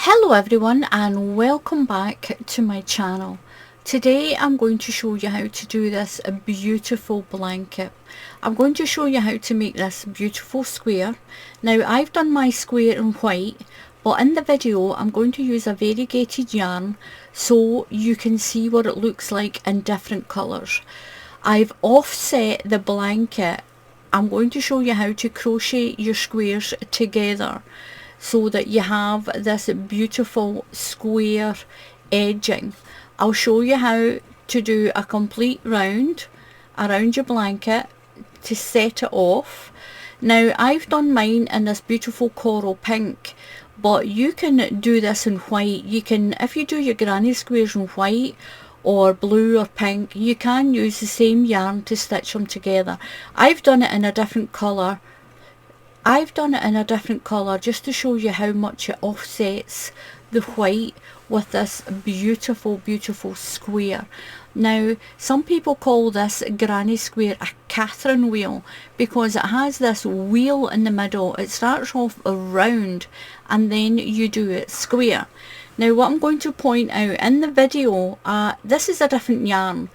Hello everyone and welcome back to my channel. Today I'm going to show you how to do this beautiful blanket. I'm going to show you how to make this beautiful square. Now I've done my square in white, but in the video I'm going to use a variegated yarn so you can see what it looks like in different colours. I've offset the blanket. I'm going to show you how to crochet your squares together so that you have this beautiful square edging. I'll show you how to do a complete round around your blanket to set it off. Now I've done mine in this beautiful coral pink, but you can do this in white. You can, if you do your granny squares in white or blue or pink, you can use the same yarn to stitch them together. I've done it in a different colour just to show you how much it offsets the white with this beautiful square. Now some people call this granny square a Catherine wheel because it has this wheel in the middle. It starts off round and then you do it square. Now what I'm going to point out in the video, this is a different yarn.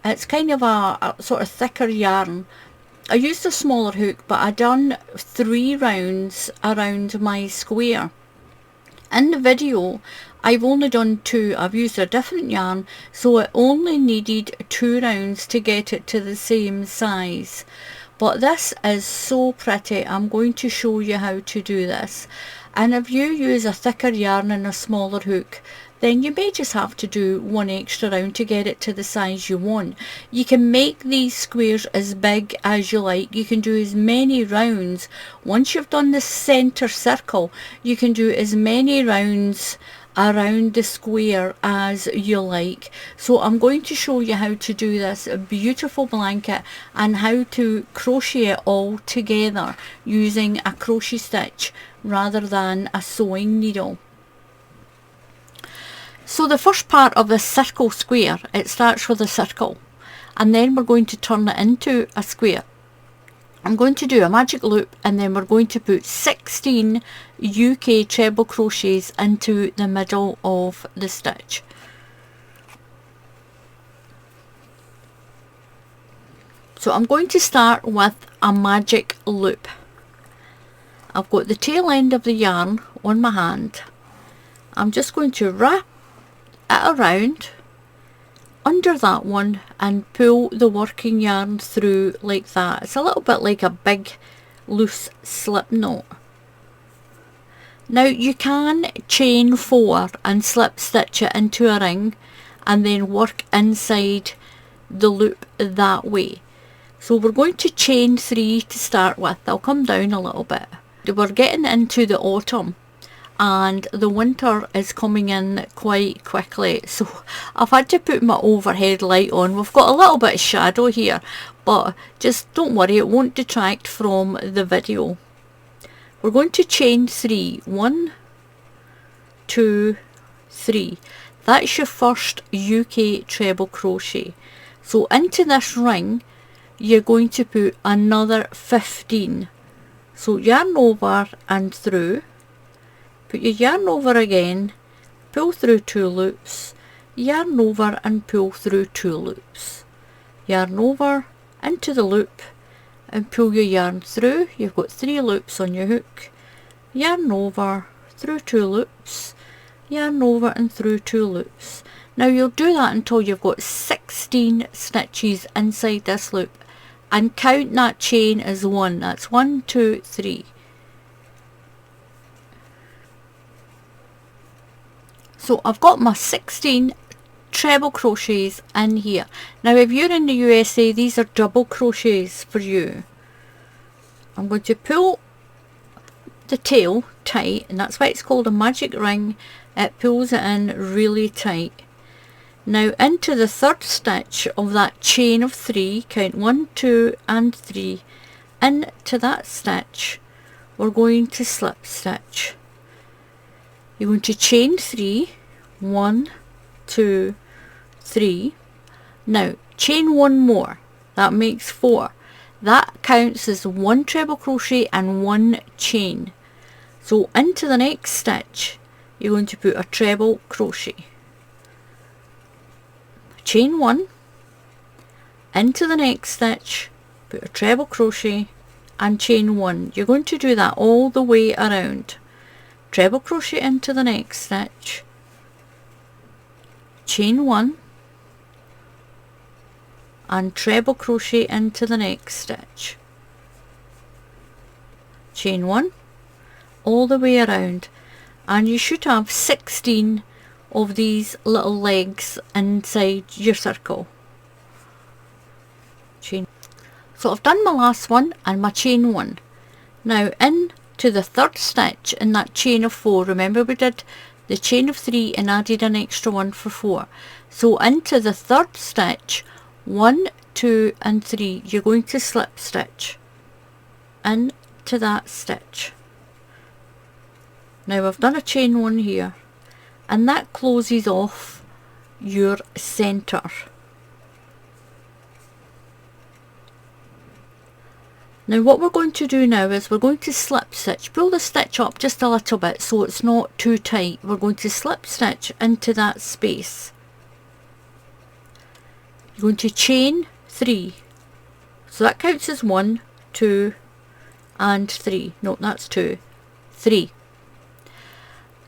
It's kind of a sort of thicker yarn. I used a smaller hook, but I done 3 rounds around my square. In the video I've only done 2. I've used a different yarn, so it only needed 2 rounds to get it to the same size. But this is so pretty. I'm going to show you how to do this. And if you use a thicker yarn and a smaller hook, then you may just have to do 1 extra round to get it to the size you want. You can make these squares as big as you like. You can do as many rounds. Once you've done the centre circle, you can do as many rounds around the square as you like. So I'm going to show you how to do this beautiful blanket and how to crochet it all together using a crochet stitch rather than a sewing needle. So the first part of the circle square, it starts with a circle and then we're going to turn it into a square. I'm going to do a magic loop and then we're going to put 16 UK treble crochets into the middle of the stitch. So I'm going to start with a magic loop. I've got the tail end of the yarn on my hand. I'm just going to wrap it around under that one and pull the working yarn through like that. It's a little bit like a big loose slip knot. Now you can chain 4 and slip stitch it into a ring and then work inside the loop that way. So we're going to chain 3 to start with. I'll come down a little bit. We're getting into the autumn and the winter is coming in quite quickly, so I've had to put my overhead light on. We've got a little bit of shadow here, but just don't worry, it won't detract from the video. We're going to chain 3. 1, 2, 3. That's your first UK treble crochet. So into this ring you're going to put another 15. So yarn over and through, put your yarn over again, pull through 2 loops, yarn over and pull through 2 loops, yarn over into the loop and pull your yarn through. You've got 3 loops on your hook, yarn over, through 2 loops, yarn over and through 2 loops. Now you'll do that until you've got 16 stitches inside this loop and count that chain as 1. That's 1, 2, 3. So I've got my 16 treble crochets in here. Now if you're in the USA, these are double crochets for you. I'm going to pull the tail tight, and that's why it's called a magic ring. It pulls it in really tight. Now into the 3rd stitch of that chain of 3, count 1, 2 and 3, into that stitch we're going to slip stitch. You're going to chain 3, 1, 2, 3. Now chain 1 more, that makes 4. That counts as 1 treble crochet and 1 chain. So into the next stitch you're going to put a treble crochet, chain 1, into the next stitch, put a treble crochet and chain 1. You're going to do that all the way around. Treble crochet into the next stitch, chain 1 and treble crochet into the next stitch, chain 1, all the way around, and you should have 16 of these little legs inside your circle. Chain. So I've done my last one and my chain 1. Now into the third stitch in that chain of 4, remember we did the chain of 3 and added an extra one for 4. So into the third stitch, 1, 2 and 3, you're going to slip stitch into that stitch. Now I've done a chain 1 here, and that closes off your centre. Now what we're going to do now is we're going to slip stitch, pull the stitch up just a little bit so it's not too tight. We're going to slip stitch into that space. You're going to chain 3, so that counts as 1, 2 and 3. No, that's 2, 3.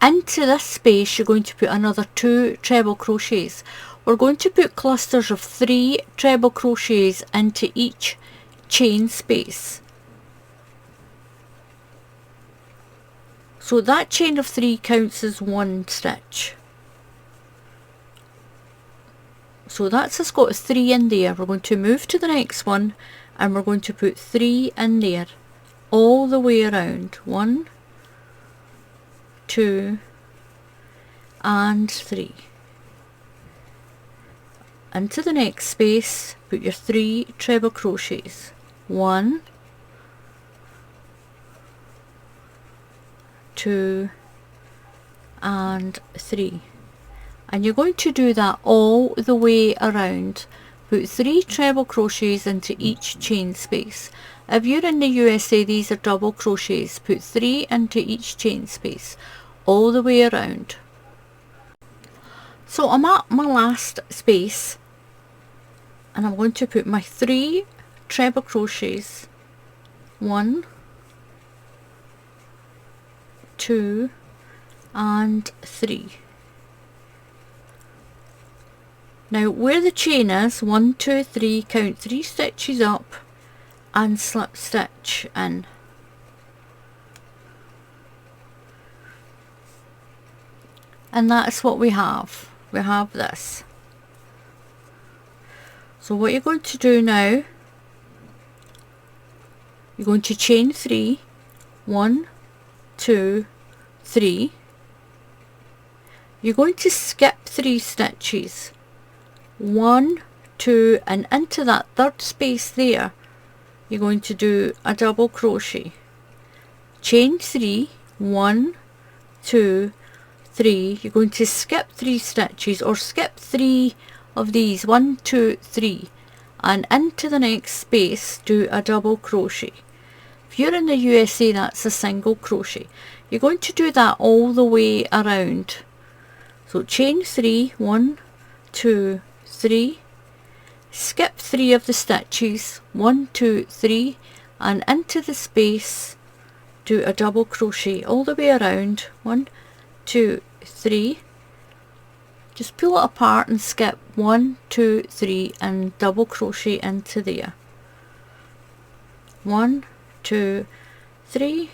Into this space you're going to put another 2 treble crochets. We're going to put clusters of 3 treble crochets into each chain space. So that chain of 3 counts as 1 stitch. So that's us got 3 in there. We're going to move to the next one and we're going to put 3 in there all the way around. 1, 2 and 3. Into the next space put your 3 treble crochets. 1, 2 and 3, and you're going to do that all the way around. Put 3 treble crochets into each chain space. If you're in the USA, these are double crochets. Put 3 into each chain space all the way around. So I'm at my last space and I'm going to put my 3 treble crochets. 1, 2 and 3. Now where the chain is, 1, 2, 3, count 3 stitches up and slip stitch in. And that's what we have. We have this. So what you're going to do now, you're going to chain 3, 1, 2, 3. You're going to skip 3 stitches, 1, 2, and into that third space there you're going to do a double crochet, chain 3, 1, 2, 3. You're going to skip 3 stitches or skip 3 of these, 1, 2, 3, and into the next space do a double crochet. If you're in the USA, that's a single crochet. You're going to do that all the way around. So chain 3, 1, 2, 3, skip 3 of the stitches, 1, 2, 3, and into the space do a double crochet all the way around. 1, 2, 3. Just pull it apart and skip 1, 2, 3 and double crochet into there. 1, 2, 3,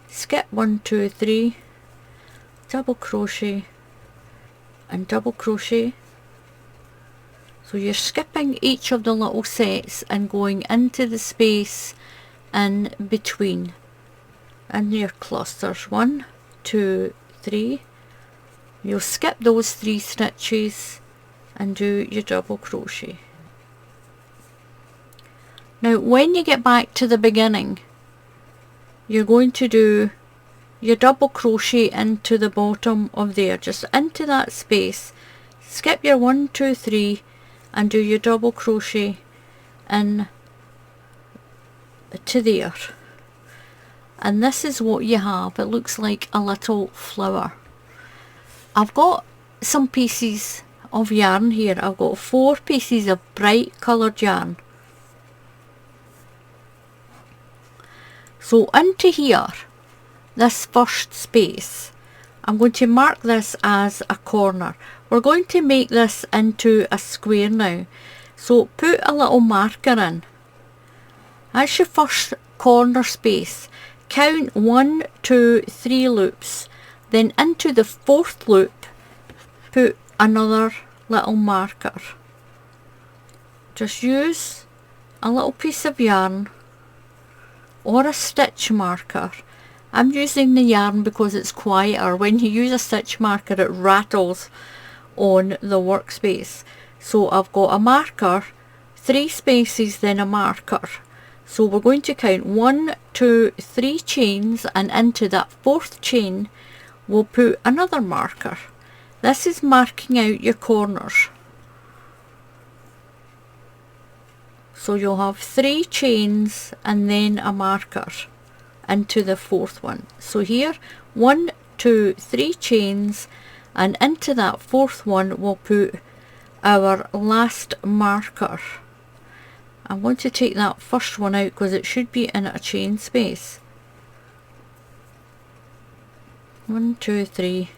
skip 1, 2, 3, double crochet and double crochet. So you're skipping each of the little sets and going into the space in between in your clusters. 1, 2, 3. You'll skip those 3 stitches and do your double crochet. Now when you get back to the beginning, you're going to do your double crochet into the bottom of there, just into that space. Skip your 1, 2, 3 and do your double crochet in to there. And this is what you have. It looks like a little flower. I've got some pieces of yarn here. I've got 4 pieces of bright coloured yarn. So into here, this first space, I'm going to mark this as a corner. We're going to make this into a square now. So put a little marker in. That's your first corner space. Count 1, 2, 3 loops. Then into the 4th loop, put another little marker. Just use a little piece of yarn or a stitch marker. I'm using the yarn because it's quieter. When you use a stitch marker, it rattles on the workspace. So I've got a marker, 3 spaces, then a marker. So we're going to count 1, 2, 3 chains, and into that 4th chain we'll put another marker. This is marking out your corners. So you'll have 3 chains and then a marker into the 4th one. So here, 1, 2, 3 chains, and into that 4th one we'll put our last marker. I'm going to take that first one out because it should be in a chain space. 1, 2, 3.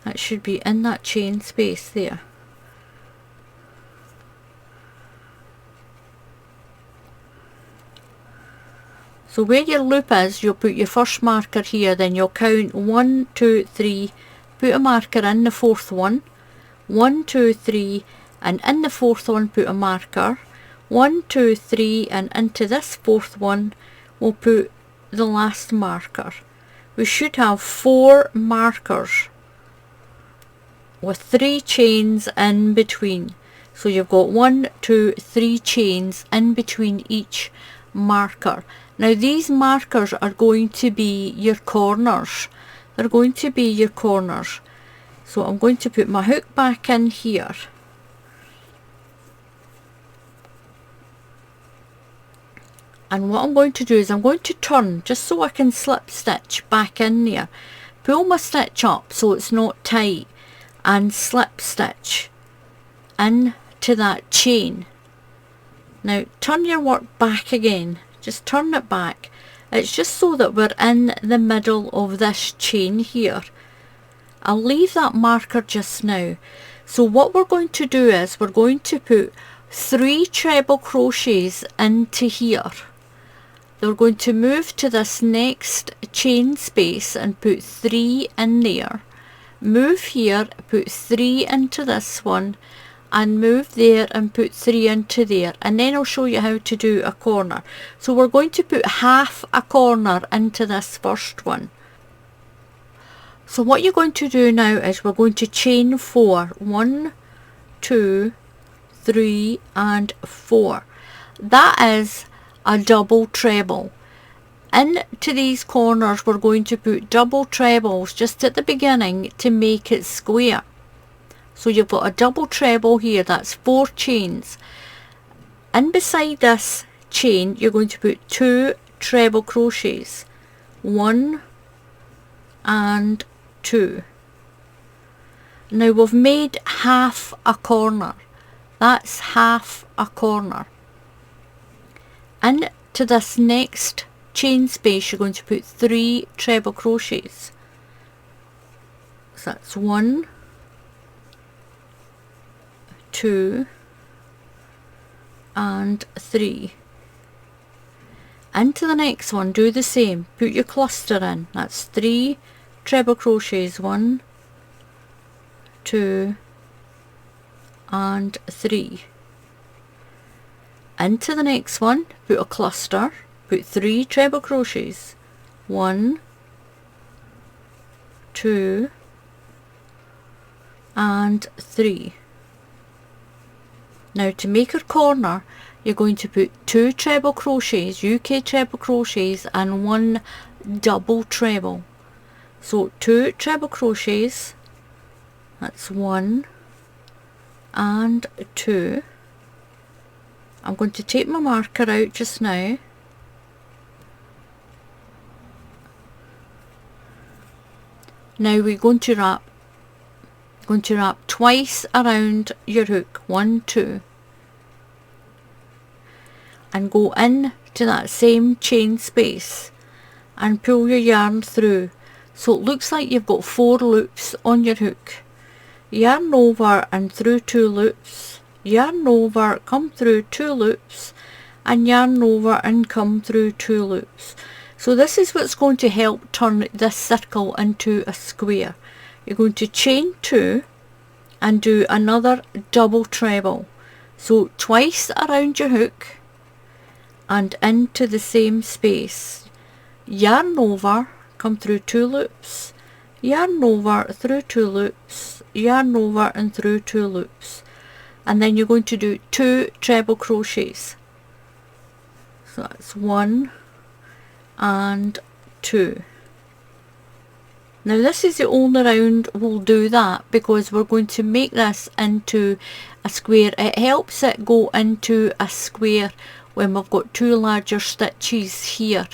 That should be in that chain space there. So where your loop is, you'll put your first marker here, then you'll count 1, 2, 3, put a marker in the 4th one, 1, 2, 3, and in the 4th one put a marker, 1, 2, 3, and into this 4th one we'll put the last marker. We should have 4 markers with 3 chains in between. So you've got 1, 2, 3 chains in between each marker. Now these markers are going to be your corners. They're going to be your corners. So I'm going to put my hook back in here. And what I'm going to do is I'm going to turn just so I can slip stitch back in there. Pull my stitch up so it's not tight and slip stitch into that chain. Now turn your work back again. Just turn it back. It's just so that we're in the middle of this chain here. I'll leave that marker just now. So what we're going to do is we're going to put 3 treble crochets into here. We're going to move to this next chain space and put 3 in there. Move here, put 3 into this one, and move there and put 3 into there, and then I'll show you how to do a corner. So we're going to put half a corner into this first one. So what you're going to do now is we're going to chain 4. 1, 2, 3 and 4. That is a double treble. Into these corners we're going to put double trebles just at the beginning to make it square. So you've got a double treble here, that's 4 chains. And beside this chain you're going to put 2 treble crochets. 1 and 2. Now we've made half a corner. That's half a corner. Into this next chain space you're going to put 3 treble crochets. So that's 1, 2 and 3. Into the next one do the same, put your cluster in, that's 3 treble crochets, 1, 2 and 3. Into the next one put a cluster, put 3 treble crochets, 1, 2 and 3. Now to make a corner you're going to put 2 treble crochets, UK treble crochets, and 1 double treble. So 2 treble crochets, that's 1 and 2. I'm going to take my marker out just now. Now we're going to wrap Going to wrap twice around your hook, 1, 2, and go in to that same chain space and pull your yarn through, so it looks like you've got 4 loops on your hook. Yarn over and through 2 loops, yarn over, come through 2 loops, and yarn over and come through 2 loops. So this is what's going to help turn this circle into a square. You're going to chain 2 and do another double treble. So twice around your hook and into the same space. Yarn over, come through 2 loops, yarn over through 2 loops, yarn over and through 2 loops. And then you're going to do 2 treble crochets. So that's 1 and 2. Now this is the only round we'll do that, because we're going to make this into a square. It helps it go into a square when we've got 2 larger stitches here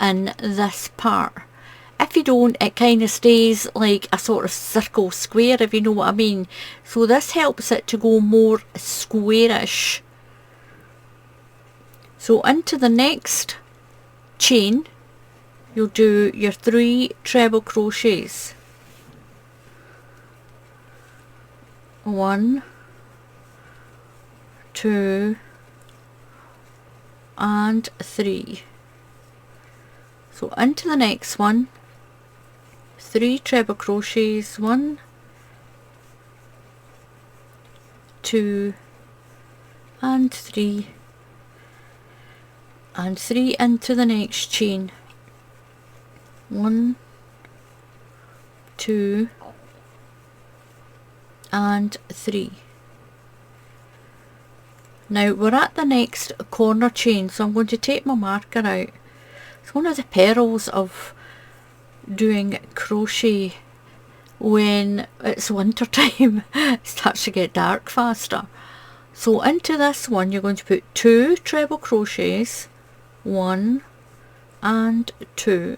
in this part. If you don't, it kind of stays like a sort of circle square, if you know what I mean. So this helps it to go more squarish. So into the next chain, you'll do your 3 treble crochets. 1, 2 and 3. So into the next one, 3 treble crochets, 1, 2 and 3, and 3 into the next chain. 1, 2 and 3. Now we're at the next corner chain, so I'm going to take my marker out. It's one of the perils of doing crochet when it's winter time. It starts to get dark faster. So into this one you're going to put 2 treble crochets, 1 and 2.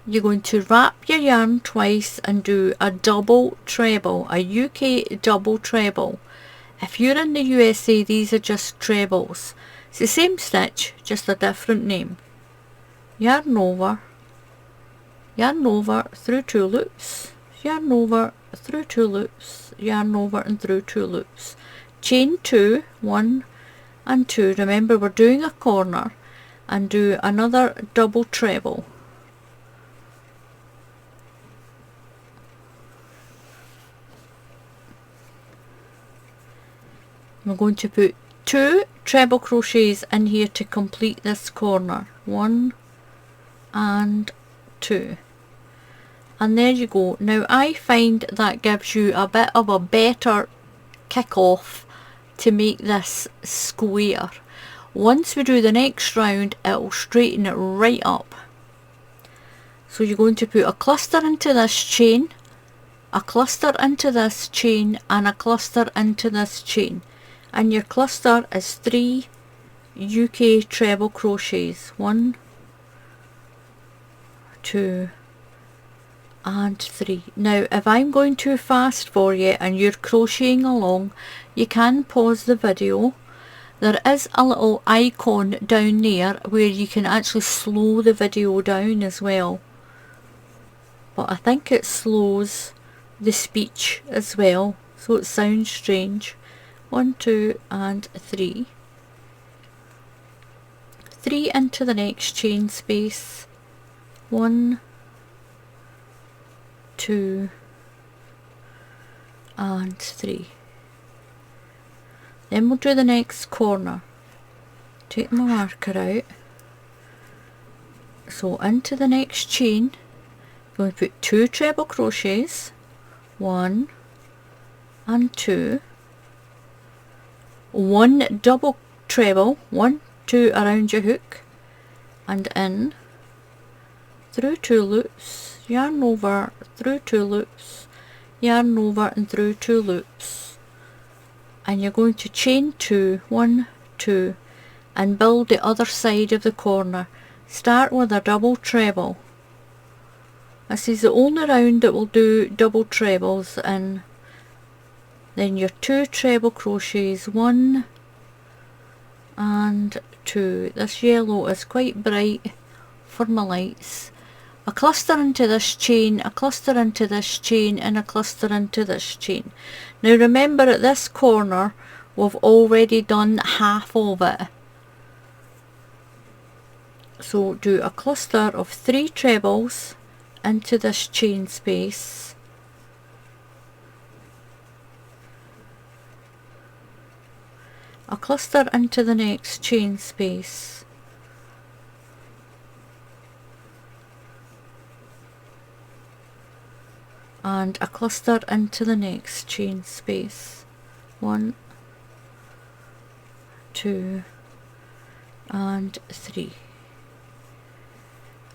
You're going to wrap your yarn twice and do a double treble, a UK double treble. If you're in the USA, these are just trebles. It's the same stitch, just a different name. Yarn over through 2 loops, yarn over through 2 loops, yarn over and through 2 loops. Chain 2, 1 and 2. Remember, we're doing a corner, and do another double treble. We're going to put 2 treble crochets in here to complete this corner. 1 and 2. And there you go. Now I find that gives you a bit of a better kick off to make this square. Once we do the next round, it will straighten it right up. So you're going to put a cluster into this chain, a cluster into this chain, and a cluster into this chain. And your cluster is 3 UK treble crochets. 1, 2 and 3. Now if I'm going too fast for you and you're crocheting along, you can pause the video. There is a little icon down there where you can actually slow the video down as well, but I think it slows the speech as well, so it sounds strange. 1, 2 and 3. 3 into the next chain space. 1, 2 and 3. Then we'll do the next corner. Take my marker out. So into the next chain, I'm going to put 2 treble crochets, 1 and 2. 1 double treble, 1, 2 around your hook, and in, through 2 loops, yarn over, through 2 loops, yarn over and through 2 loops. And you're going to chain 2, 1, 2, and build the other side of the corner. Start with a double treble. This is the only round that will do double trebles in. Then your 2 treble crochets, 1 and 2. This yellow is quite bright for my lights. A cluster into this chain, a cluster into this chain, and a cluster into this chain. Now remember, at this corner we've already done half of it. So do a cluster of 3 trebles into this chain space. A cluster into the next chain space. And a cluster into the next chain space. 1, 2 and 3.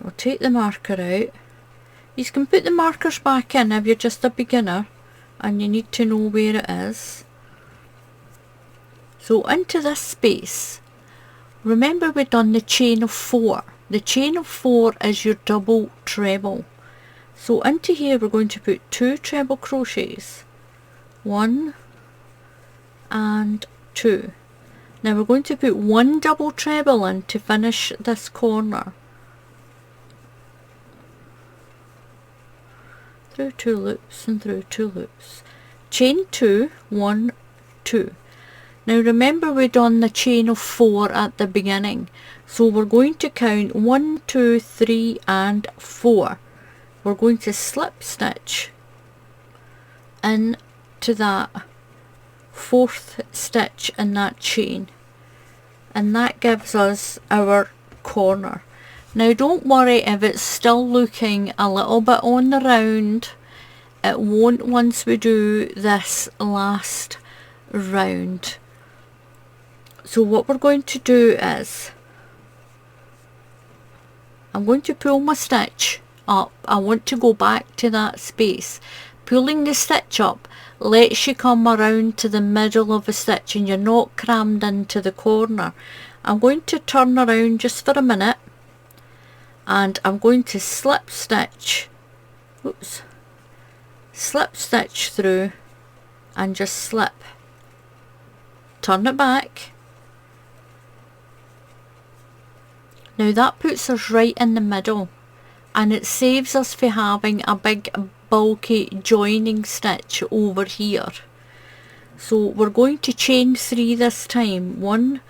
We'll take the marker out. You can put the markers back in if you're just a beginner and you need to know where it is. So into this space, remember we've done the chain of 4. The chain of 4 is your double treble. So into here we're going to put 2 treble crochets, 1 and 2. Now we're going to put 1 double treble in to finish this corner. Through 2 loops and through 2 loops. Chain 2, 1, 2. Now remember we've done the chain of 4 at the beginning. So we're going to count 1, 2, 3 and 4. We're going to slip stitch into that 4th stitch in that chain, and that gives us our corner. Now don't worry if it's still looking a little bit on the round, it won't once we do this last round. So what we're going to do is, I'm going to pull my stitch up. I want to go back to that space. Pulling the stitch up lets you come around to the middle of a stitch and you're not crammed into the corner. I'm going to turn around just for a minute and I'm going to slip stitch, slip stitch through and just slip. Turn it back. Now that puts us right in the middle, and it saves us from having a big bulky joining stitch over here. So we're going to chain 3 this time. 1,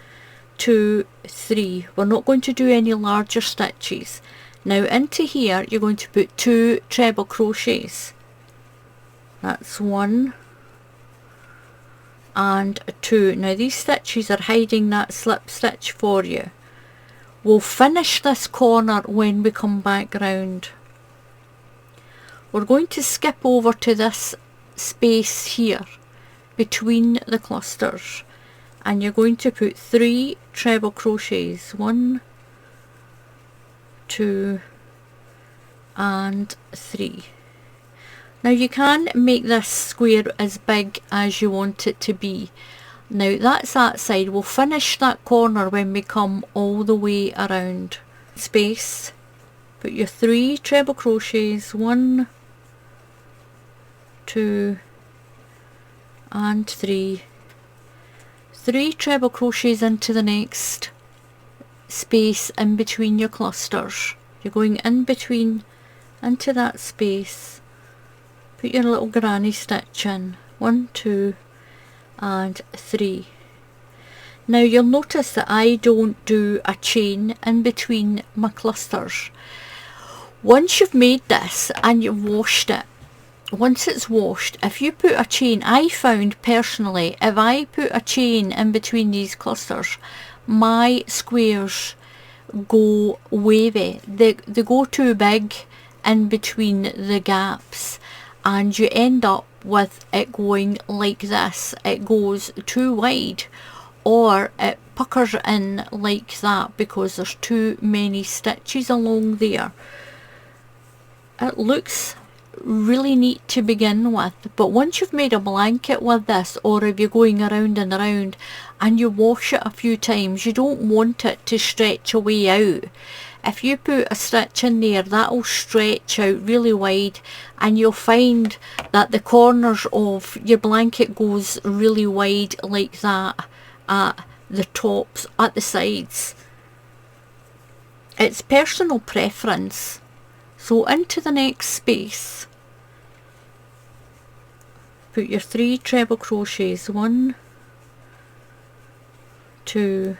2, 3. We're not going to do any larger stitches. Now into here you're going to put 2 treble crochets. That's 1 and 2. Now these stitches are hiding that slip stitch for you. We'll finish this corner when we come back round. We're going to skip over to this space here between the clusters, and you're going to put 3 treble crochets. 1, 2 and 3. Now you can make this square as big as you want it to be. Now that's that side. We'll finish that corner when we come all the way around. Space, put your 3 treble crochets. 1, 2 and 3. 3 treble crochets into the next space in between your clusters. You're going in between into that space. Put your little granny stitch in. 1, 2 and 3. Now you'll notice that I don't do a chain in between my clusters. Once you've made this and you've washed it, once it's washed, if you put a chain, I found personally, if I put a chain in between these clusters, my squares go wavy. They go too big in between the gaps, and you end up with it going like this. It goes too wide, or it puckers in like that because there's too many stitches along there. It looks really neat to begin with, but once you've made a blanket with this, or if you're going around and around and you wash it a few times, you don't want it to stretch away out. if you put a stitch in there, that will stretch out really wide, and you'll find that the corners of your blanket goes really wide like that at the tops, at the sides. It's personal preference. So into the next space, put your 3 treble crochets, 1, 2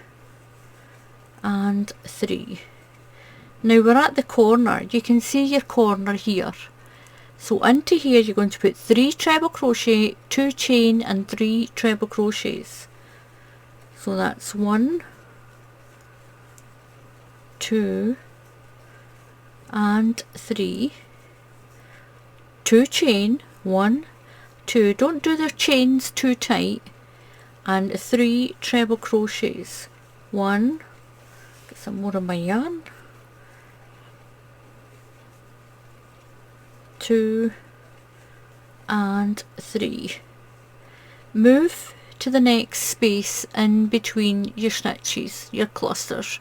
and 3. Now we're at the corner, you can see your corner here. So into here you're going to put 3 treble crochet, 2 chain and 3 treble crochets. So that's 1, 2 and 3, 2 chain, 1, 2, don't do the chains too tight, and 3 treble crochets. 1, get some more of my yarn, 2 and 3. Move to the next space in between your stitches, your clusters.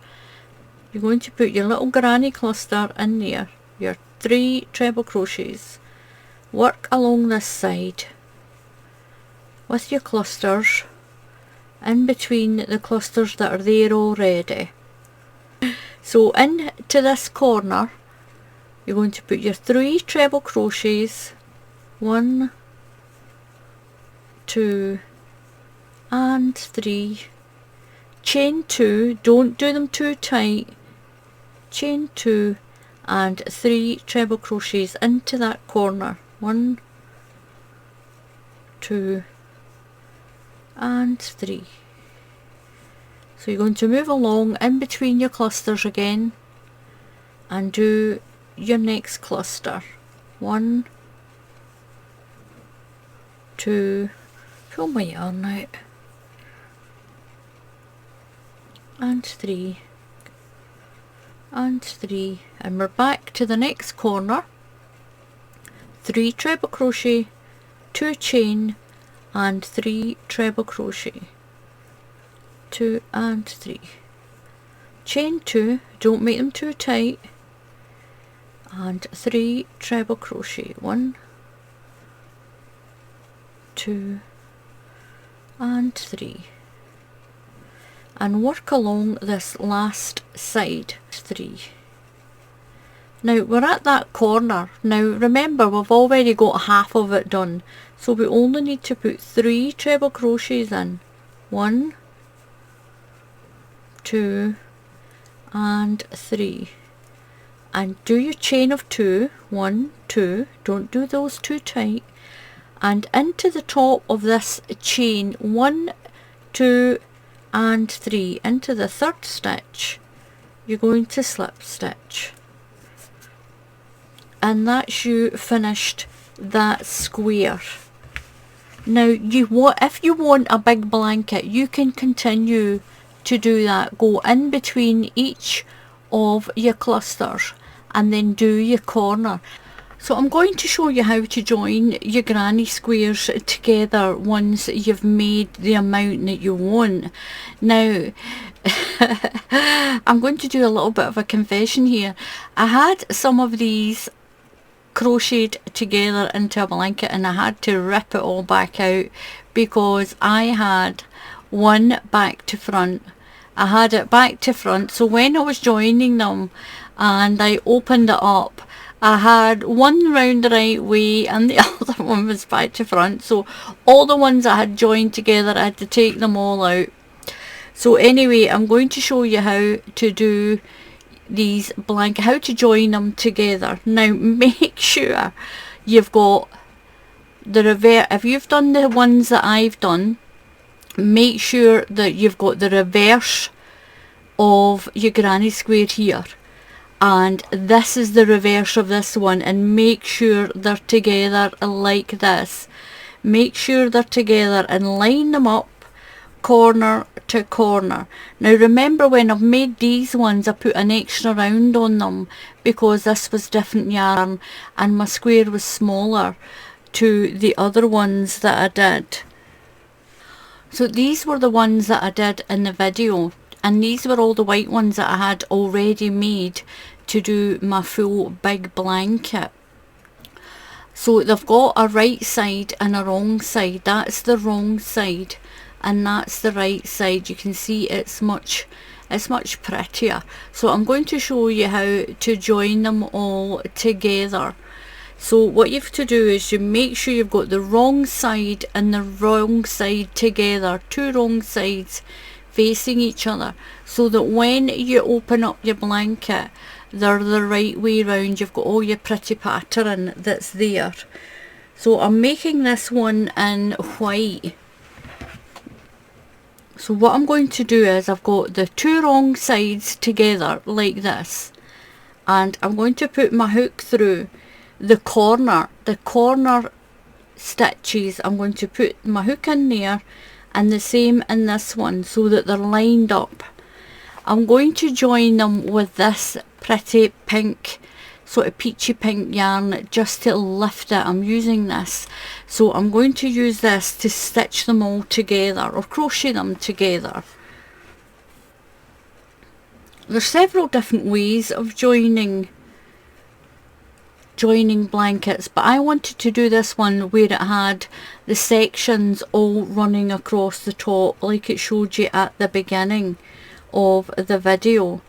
You're going to put your little granny cluster in there, your 3 treble crochets. Work along this side with your clusters in between the clusters that are there already. So into this corner you're going to put your 3 treble crochets, 1, 2 and 3, chain 2, don't do them too tight, chain 2 and 3 treble crochets into that corner, 1, 2 and 3. So you're going to move along in between your clusters again and do your next cluster, 1, 2, pull my yarn out, and 3 and 3, and we're back to the next corner. 3 treble crochet, 2 chain and 3 treble crochet, 2 and 3, chain 2, don't make them too tight, and 3 treble crochet, 1, 2 and 3, and work along this last side, 3. Now we're at that corner. Now remember, we've already got half of it done, so we only need to put 3 treble crochets in, 1, 2 and 3, and do your chain of 2, 1, 2, don't do those too tight, and into the top of this chain 1, 2 and 3, into the 3rd stitch you're going to slip stitch, and that's you finished that square. Now if you want a big blanket, you can continue to do that, go in between each of your clusters and then do your corner. So I'm going to show you how to join your granny squares together once you've made the amount that you want. Now I'm going to do a little bit of a confession here. I had some of these crocheted together into a blanket and I had to rip it all back out because I had one back to front. I had it back to front, so when I was joining them and I opened it up, I had one round the right way and the other one was back to front, so all the ones I had joined together I had to take them all out. So anyway, I'm going to show you how to do these how to join them together. Now make sure you've got the reverse. If you've done the ones that I've done, make sure that you've got the reverse of your granny square here, and this is the reverse of this one, and make sure they're together like this. Make sure they're together and line them up corner to corner. Now remember, when I've made these ones I put an extra round on them because this was different yarn and my square was smaller to the other ones that I did. So these were the ones that I did in the video. and these were all the white ones that I had already made to do my full big blanket. So they've got a right side and a wrong side. That's the wrong side and that's the right side. You can see it's much prettier. So I'm going to show you how to join them all together. So what you have to do is you make sure you've got the wrong side and the wrong side together, two wrong sides facing each other, so that when you open up your blanket they're the right way round. You've got all your pretty pattern that's there. So I'm making this one in white. So what I'm going to do is I've got the two wrong sides together like this, and I'm going to put my hook through the corner stitches. I'm going to put my hook in there and the same in this one so that they're lined up. I'm going to join them with this pretty pink, sort of peachy pink yarn just to lift it. I'm using this, so I'm going to use this to stitch them all together or crochet them together. There's several different ways of joining blankets, but I wanted to do this one where it had the sections all running across the top like it showed you at the beginning of the video.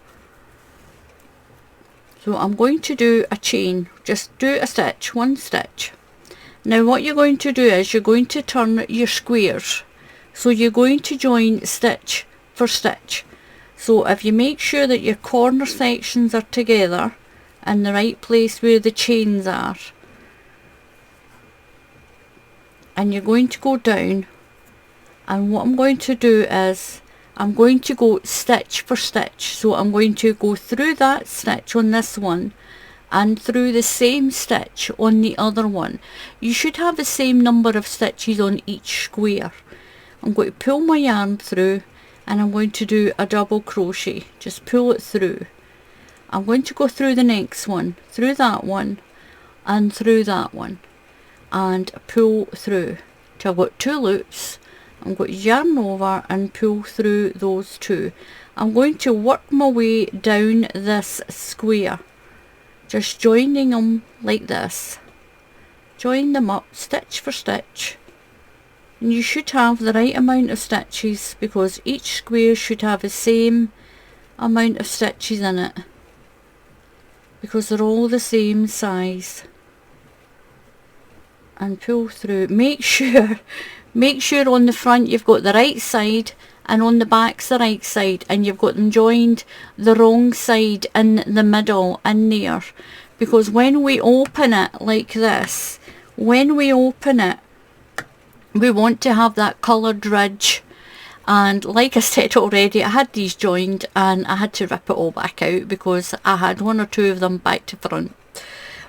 So I'm going to do a chain, just do a stitch, one stitch. Now what you're going to do is you're going to turn your squares, so you're going to join stitch for stitch. So if you make sure that your corner sections are together in the right place where the chains are, and you're going to go down, and what I'm going to do is I'm going to go stitch for stitch. So I'm going to go through that stitch on this one and through the same stitch on the other one. You should have the same number of stitches on each square. I'm going to pull my yarn through and I'm going to do a double crochet, just pull it through. I'm going to go through the next one, through that one and through that one, and pull through till I've got two loops. I'm going to yarn over and pull through those two. I'm going to work my way down this square, just joining them like this. Join them up stitch for stitch, and you should have the right amount of stitches because each square should have the same amount of stitches in it because they're all the same size. And pull through. Make sure on the front you've got the right side and on the back's the right side, and you've got them joined the wrong side in the middle in there, because when we open it like this, when we open it we want to have that coloured ridge. And like I said already, I had these joined and I had to rip it all back out because I had one or two of them back to front.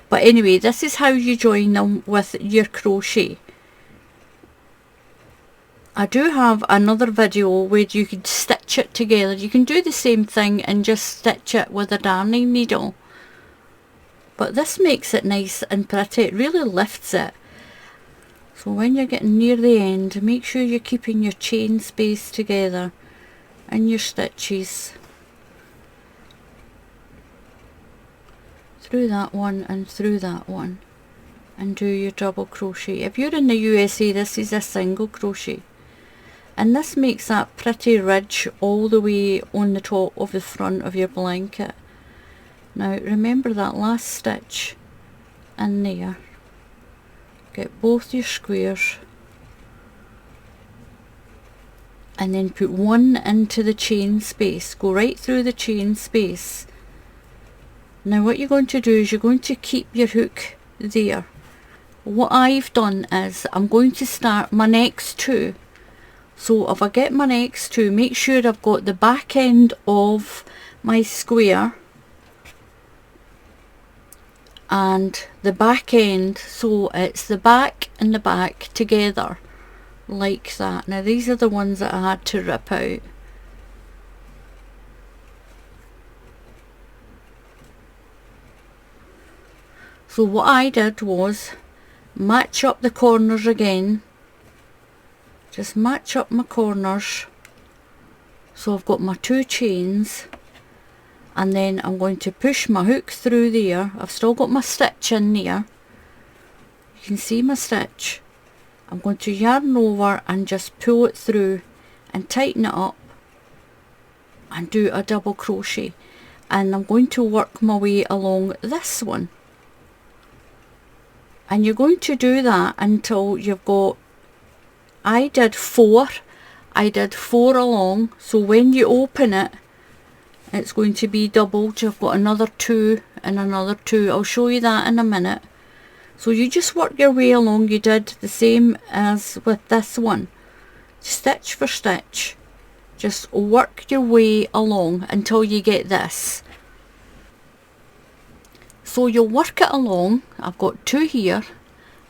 But anyway, this is how you join them with your crochet. I do have another video where you can stitch it together. You can do the same thing and just stitch it with a darning needle. But this makes it nice and pretty. It really lifts it. So when you're getting near the end, make sure you're keeping your chain space together and your stitches. Through that one and through that one, and do your double crochet. If you're in the USA, this is a single crochet, and this makes that pretty ridge all the way on the top of the front of your blanket. Now remember that last stitch in there. Get both your squares and then put one into the chain space. Go right through the chain space. Now what you're going to do is you're going to keep your hook there. What I've done is I'm going to start my next two. So if I get my next two, make sure I've got the back end of my square and the back end, so it's the back and the back together like that. Now these are the ones that I had to rip out. So what I did was match up the corners again, just match up my corners So I've got my 2 chains, and then I'm going to push my hook through there. I've still got my stitch in there. You can see my stitch. I'm going to yarn over and just pull it through and tighten it up and do a double crochet, and I'm going to work my way along this one, and you're going to do that until you've got, I did 4 along, so when you open it, it's going to be doubled. You've got another 2 and another 2. I'll show you that in a minute. So you just work your way along. You did the same as with this one, stitch for stitch. Just work your way along until you get this. So you'll work it along. I've got 2 here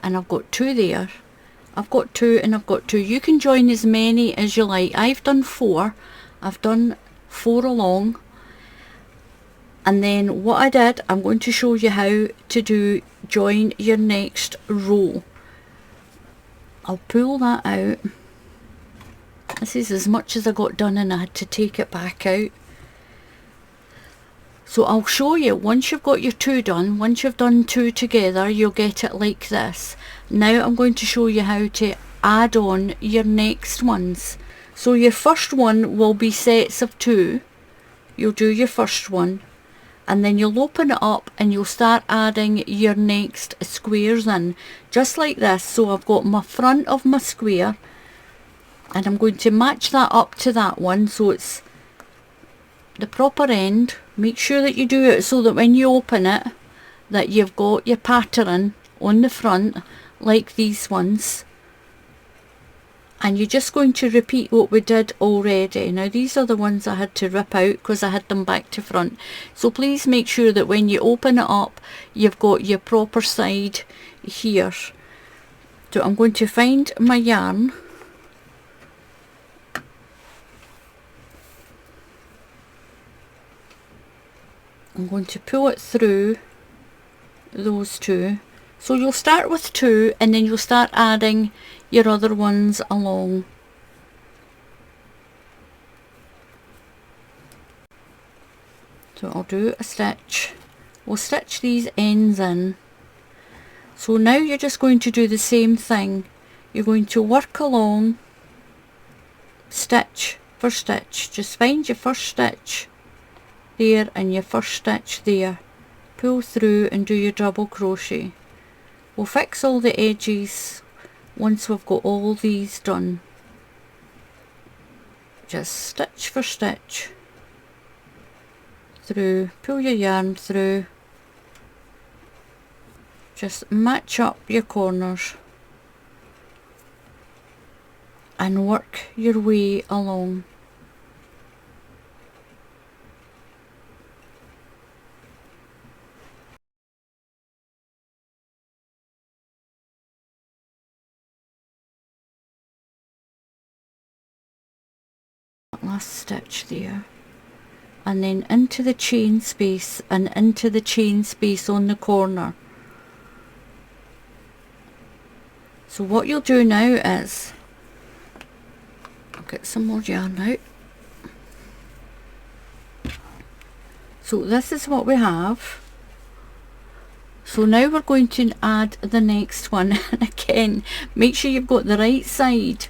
and I've got 2 there. I've got 2 and I've got 2. You can join as many as you like. I've done 4. I've done 4 along. And then what I did, I'm going to show you how to join your next row. I'll pull that out. This is as much as I got done and I had to take it back out. So I'll show you, once you've got your 2 done, once you've done 2 together, you'll get it like this. Now I'm going to show you how to add on your next ones. So your first one will be sets of 2. You'll do your first one, and then you'll open it up and you'll start adding your next squares in, just like this. So I've got my front of my square, and I'm going to match that up to that one, so it's the proper end. Make sure that you do it so that when you open it, that you've got your pattern on the front like these ones. And you're just going to repeat what we did already. Now these are the ones I had to rip out because I had them back to front. So please make sure that when you open it up, you've got your proper side here. So I'm going to find my yarn. I'm going to pull it through those 2. So you'll start with 2 and then you'll start adding your other ones along. So I'll do a stitch. We'll stitch these ends in. So now you're just going to do the same thing. You're going to work along, stitch for stitch. Just find your first stitch there and your first stitch there, pull through and do your double crochet. We'll fix all the edges once we've got all these done. Just stitch for stitch through, pull your yarn through, just match up your corners and work your way along. Last stitch there, and then into the chain space and into the chain space on the corner. So what you'll do now is, I'll get some more yarn out. So this is what we have. So now we're going to add the next one. And again, make sure you've got the right side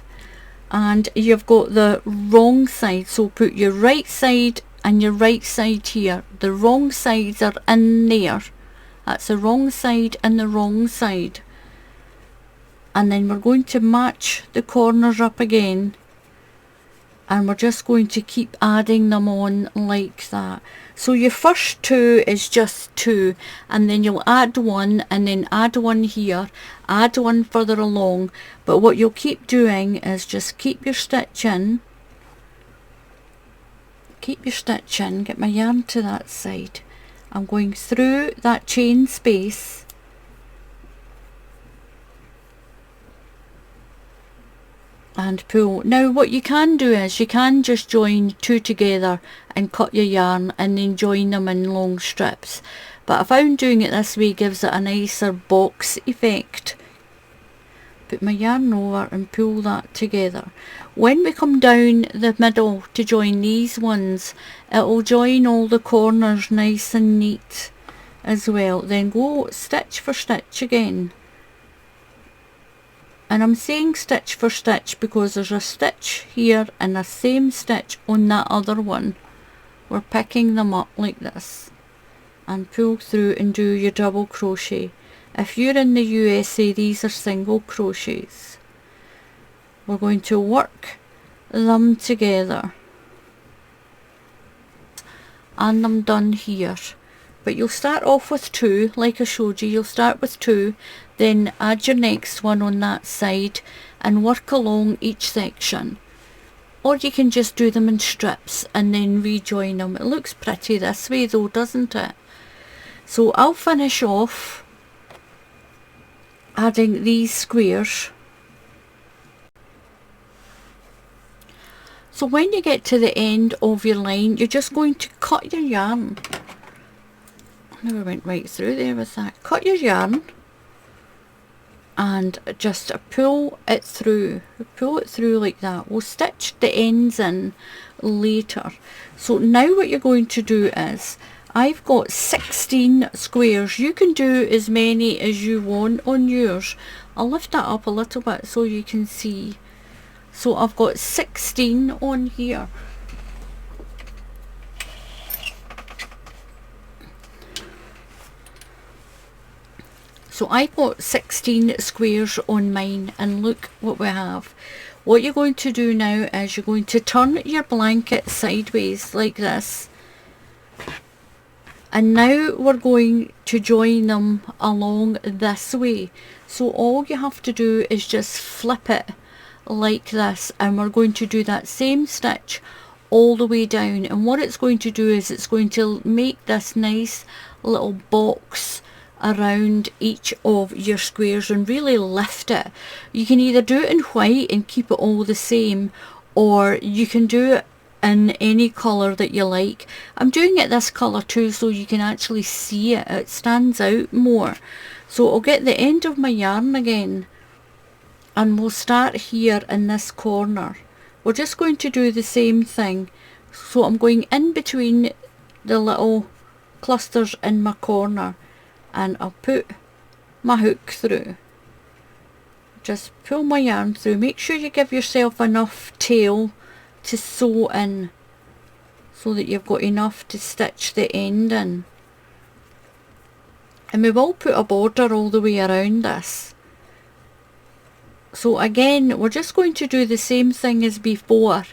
and you've got the wrong side. So put your right side and your right side here. The wrong sides are in there. That's the wrong side and the wrong side. And then we're going to match the corners up again, and we're just going to keep adding them on like that. So your first 2 is just 2, and then you'll add 1 and then add 1 here, add 1 further along. But what you'll keep doing is just keep your stitch in, get my yarn to that side. I'm going through that chain space and pull. Now what you can do is you can just join 2 together and cut your yarn and then join them in long strips, but I found doing it this way gives it a nicer box effect. put my yarn over and pull that together. When we come down the middle to join these ones, it'll join all the corners nice and neat as well. Then go stitch for stitch again. And I'm saying stitch for stitch because there's a stitch here and the same stitch on that other one. We're picking them up like this and pull through and do your double crochet. If you're in the USA, these are single crochets. We're going to work them together, and I'm done here. But you'll start off with 2, like I showed you. You'll start with 2, then add your next one on that side and work along each section. Or you can just do them in strips and then rejoin them. It looks pretty this way though, doesn't it? So I'll finish off adding these squares. So when you get to the end of your line, you're just going to cut your yarn. I never went right through there with that. Cut your yarn and just pull it through. Pull it through like that. We'll stitch the ends in later. So now what you're going to do is, I've got 16 squares. You can do as many as you want on yours. I'll lift that up a little bit so you can see. So I've got 16 on here. So I've got 16 squares on mine, and look what we have. What you're going to do now is you're going to turn your blanket sideways like this. And now we're going to join them along this way. So all you have to do is just flip it like this, and we're going to do that same stitch all the way down. And what it's going to do is it's going to make this nice little box around each of your squares and really lift it. You can either do it in white and keep it all the same, or you can do it in any colour that you like. I'm doing it this colour too so you can actually see it. It stands out more. So I'll get the end of my yarn again and we'll start here in this corner. We're just going to do the same thing. So I'm going in between the little clusters in my corner and I'll put my hook through. Just pull my yarn through. Make sure you give yourself enough tail to sew in so that you've got enough to stitch the end in. And we will put a border all the way around this. So again, we're just going to do the same thing as before.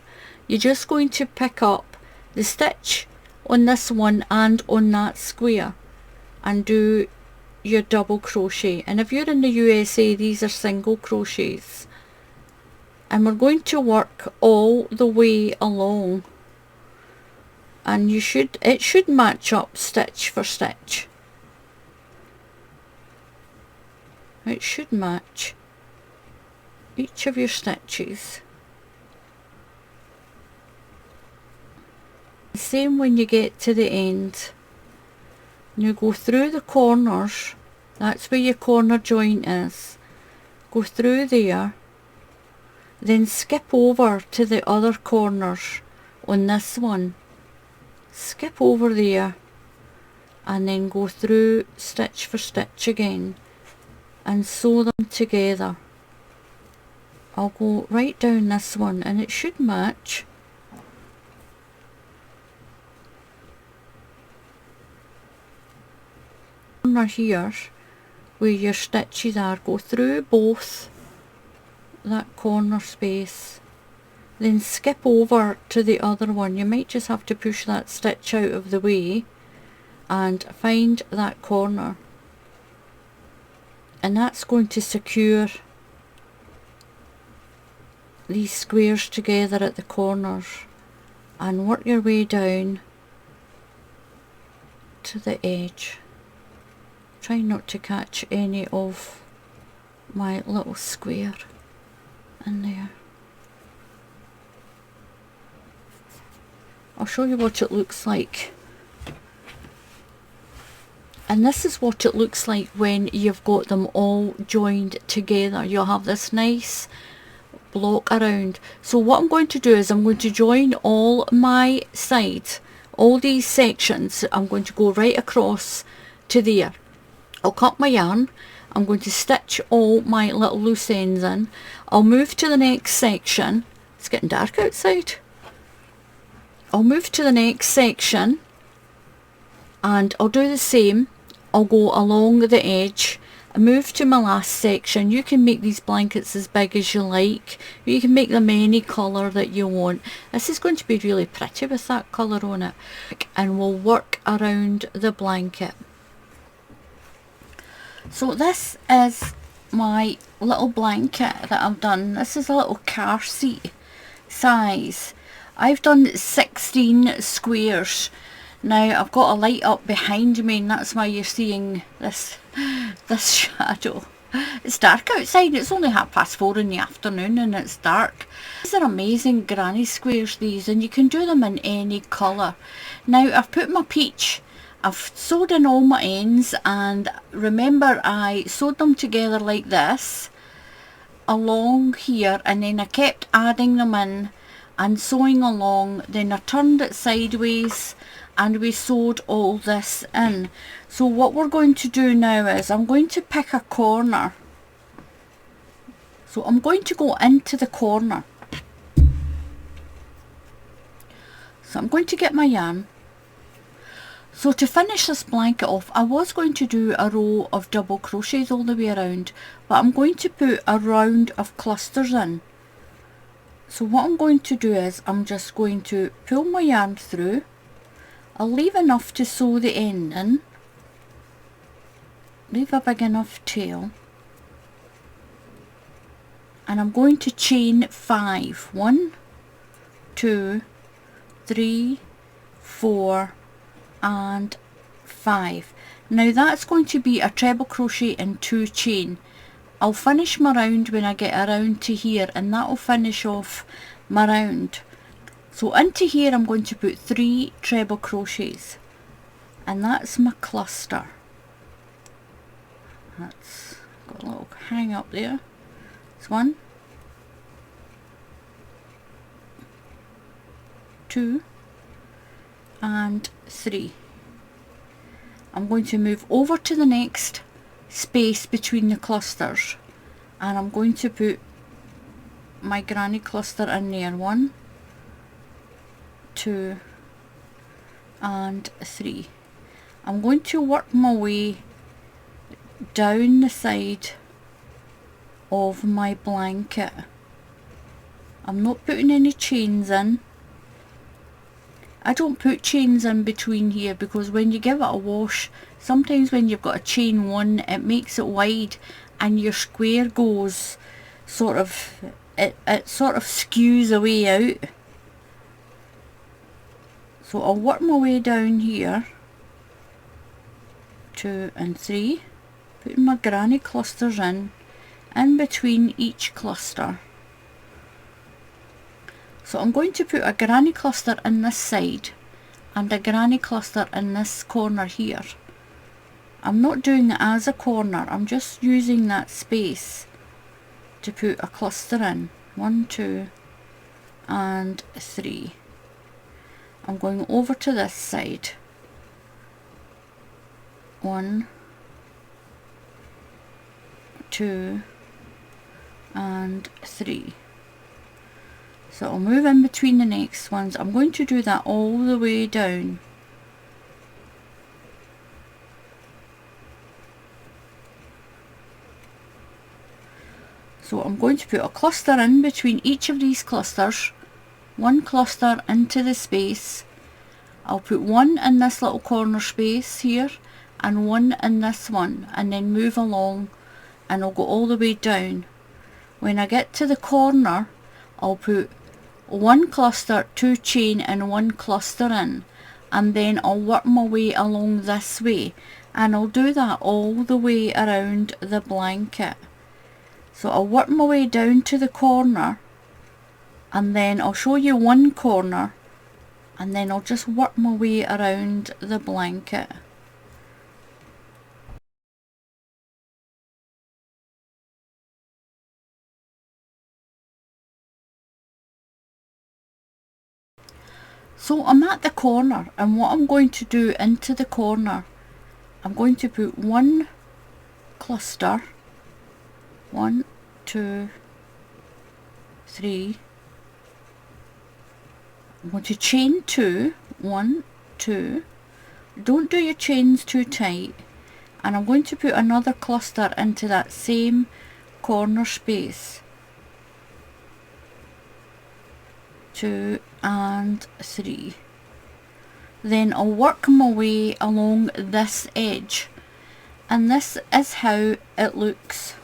You're just going to pick up the stitch on this one and on that square and do your double crochet. And if you're in the USA, these are single crochets. And we're going to work all the way along, and it should match up stitch for stitch. It should match each of your stitches. The same when you get to the end. You go through the corners. That's where your corner joint is. Go through there. Then skip over to the other corners on this one. Skip over there and then go through stitch for stitch again and sew them together. I'll go right down this one and it should match. Corner here where your stitches are, go through both that corner space, then skip over to the other one. You might just have to push that stitch out of the way and find that corner, and that's going to secure these squares together at the corners, and work your way down to the edge. Try not to catch any of my little square in there. I'll show you what it looks like And this is what it looks like when you've got them all joined together. You'll have this nice block around. So what I'm going to do is I'm going to join all my sides, all these sections. I'm going to go right across to there. I'll cut my yarn. I'm going to stitch all my little loose ends in. I'll move to the next section. It's getting dark outside. I'll move to the next section and I'll do the same. I'll go along the edge and move to my last section. You can make these blankets as big as you like. You can make them any colour that you want. This is going to be really pretty with that colour on it. And we'll work around the blanket. So this is my little blanket that I've done. This is a little car seat size. I've done 16 squares. Now I've got a light up behind me and that's why you're seeing this shadow. It's dark outside. It's only 4:30 in the afternoon and it's dark. These are amazing granny squares, these, and you can do them in any colour. Now I've put my peach. I've sewed in all my ends, and remember I sewed them together like this along here, and then I kept adding them in and sewing along. Then I turned it sideways and we sewed all this in. So what we're going to do now is I'm going to pick a corner. So I'm going to go into the corner. So I'm going to get my yarn. So to finish this blanket off, I was going to do a row of double crochets all the way around, but I'm going to put a round of clusters in. So what I'm going to do is I'm just going to pull my yarn through. I'll leave enough to sew the end in. Leave a big enough tail. And I'm going to chain 5. 1, 2, 3, 4 and 5. Now that's going to be a treble crochet and 2 chain. I'll finish my round when I get around to here, and that will finish off my round. So into here I'm going to put 3 treble crochets, and that's my cluster. That's got a little hang up there. It's 1, 2 and 3. I'm going to move over to the next space between the clusters, and I'm going to put my granny cluster in there. 1, 2 and 3. I'm going to work my way down the side of my blanket. I'm not putting any chains in. I don't put chains in between here because when you give it a wash, sometimes when you've got a chain 1, it makes it wide and your square goes sort of, it sort of skews away out. So I'll work my way down here, 2 and 3, putting my granny clusters in between each cluster. So I'm going to put a granny cluster in this side and a granny cluster in this corner here. I'm not doing it as a corner, I'm just using that space to put a cluster in. 1, 2 and 3. I'm going over to this side. 1, 2 and 3. So I'll move in between the next ones. I'm going to do that all the way down. So I'm going to put a cluster in between each of these clusters. 1 cluster into the space. I'll put 1 in this little corner space here and 1 in this one, and then move along, and I'll go all the way down. When I get to the corner, I'll put 1 cluster, 2 chain and 1 cluster in, and then I'll work my way along this way, and I'll do that all the way around the blanket. So I'll work my way down to the corner, and then I'll show you 1 corner, and then I'll just work my way around the blanket. So I'm at the corner, and what I'm going to do into the corner, I'm going to put one cluster, 1, 2, 3. I'm going to chain 2, 1, 2. Don't do your chains too tight, and I'm going to put another cluster into that same corner space. 2 and 3. Then I'll work my way along this edge, and this is how it looks.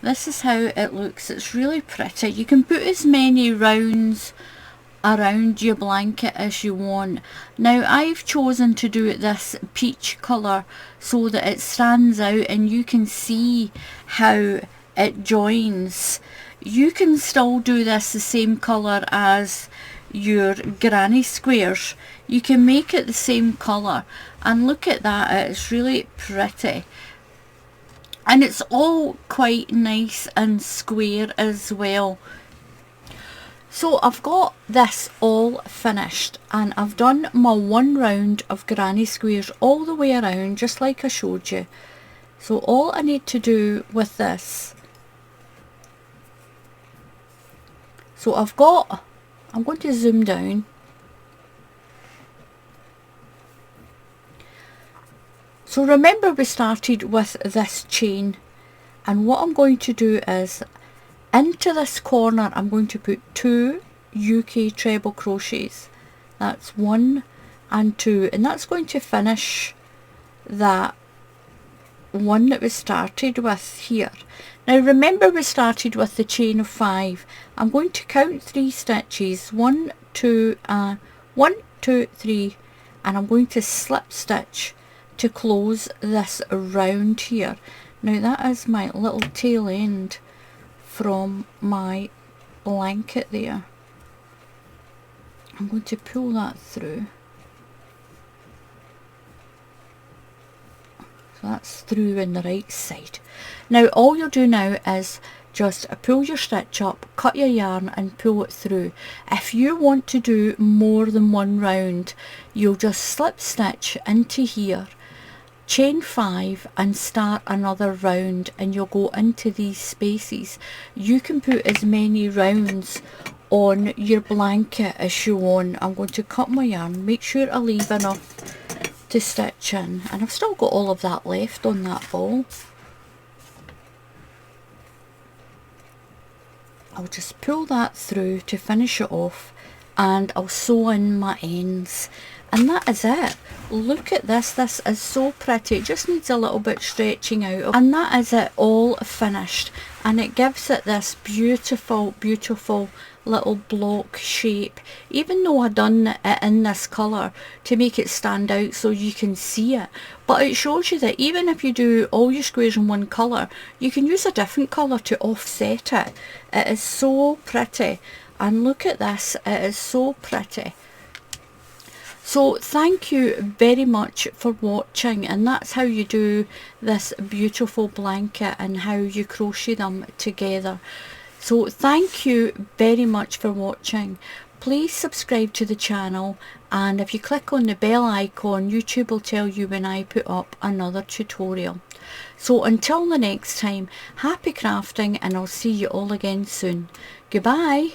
This is how it looks. It's really pretty. You can put as many rounds around your blanket as you want. Now I've chosen to do it this peach colour so that it stands out and you can see how it joins. You can still do this the same colour as your granny squares. You can make it the same colour, and look at that, it's really pretty. And it's all quite nice and square as well. So I've got this all finished, and I've done my one round of granny squares all the way around, just like I showed you. So all I need to do with this, so I'm going to zoom down. So remember we started with this chain, and what I'm going to do is into this corner I'm going to put 2 UK treble crochets. That's 1 and 2, and that's going to finish that one that we started with here. Now remember we started with the chain of 5. I'm going to count 3 stitches, 1, 2, 1, 2, 3, and I'm going to slip stitch to close this round here. Now that is my little tail end from my blanket there. I'm going to pull that through. So that's through on the right side. Now all you'll do now is just pull your stitch up, cut your yarn and pull it through. If you want to do more than one round, you'll just slip stitch into here, chain 5 and start another round, and you'll go into these spaces. You can put as many rounds on your blanket as you want. I'm going to cut my yarn, make sure I leave enough to stitch in, and I've still got all of that left on that ball. I'll just pull that through to finish it off, and I'll sew in my ends, and that is it. Look at this, this is so pretty. It just needs a little bit stretching out, and that is it all finished, and it gives it this beautiful little block shape, even though I've done it in this colour to make it stand out so you can see it. But it shows you that even if you do all your squares in one colour, you can use a different colour to offset it. It is so pretty, and look at this, it is so pretty. So thank you very much for watching, and that's how you do this beautiful blanket and how you crochet them together. So thank you very much for watching. Please subscribe to the channel, and if you click on the bell icon, YouTube will tell you when I put up another tutorial. So until the next time, happy crafting, and I'll see you all again soon. Goodbye.